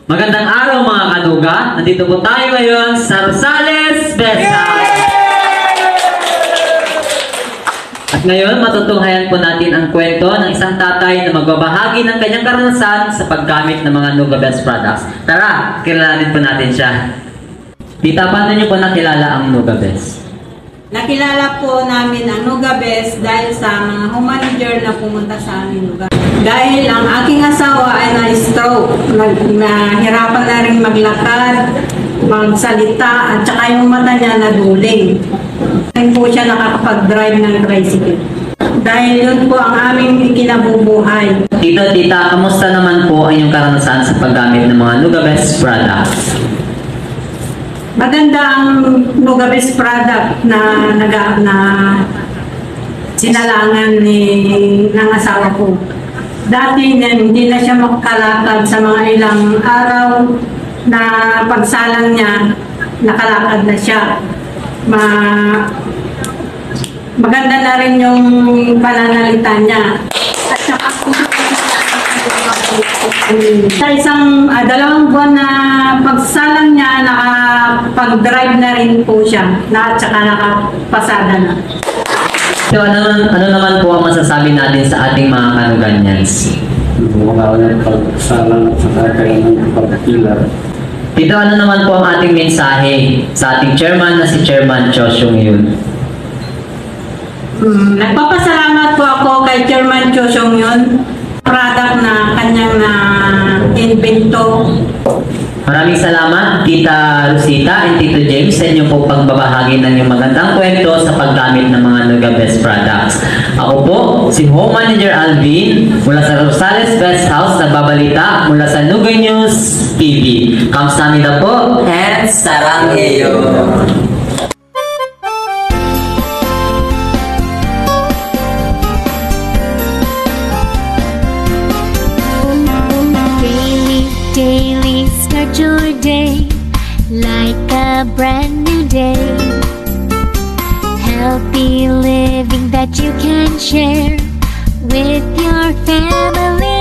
Magandang araw mga kanuga. Nandito po tayo ngayon sa Rosales Best House. At ngayon, matutunghayan po natin ang kwento ng isang tatay na magbabahagi ng kanyang karanasan sa paggamit ng mga Nuga Best products. Tara, kilalanin po natin siya. Tita, paano niyo po nakilala ang Nuga Best? Nakilala po namin ang Nuga Best dahil sa mga home manager na pumunta sa amin lugar. Dahil ang aking asawa ay na-stroke, nahirapan na rin maglakad, magsalita, at saka yung mata niya naduling. Hindi po siya nakakapag-drive ng tricycle. Dahil yun po ang aming kinabubuhay. Tita, kamusta naman po ang inyong karanasan sa paggamit ng mga Nuga Best products? Maganda ang Nuga Best product na sinalangan ng asawa ko. Dati hindi na siya makakalakad sa mga ilang araw na pagsalang niya, nakalakad na siya. Maganda na rin yung pananalita niya. At saka sa isang 2 buwan na pagsalang niya, nakapag-drive na rin po siya. At saka nakapasada na. So, ano naman po ang masasabi natin sa ating mga kanuganyans? Wala ng pagsalang at saka kaya ng pagkilar. Tito, ano naman po ang ating mensahe sa ating chairman na si Chairman Chosyong Yun? Nagpapasalamat po ako kay Chairman Chosyong Yun. Product na kanyang invento. Maraming salamat, Tita Rosita and Tito James, sa inyong po pagbabahagi ng inyong magandang kwento sa paggamit ng mga Nuga Best products. Ako po, si Home Manager Alvin, mula sa Rosales Best House, nagbabalita mula sa Nuga News TV. Kamsahamnida po, and sarangheyo! Daily, start your day like a brand new day. Healthy living that you can share with your family.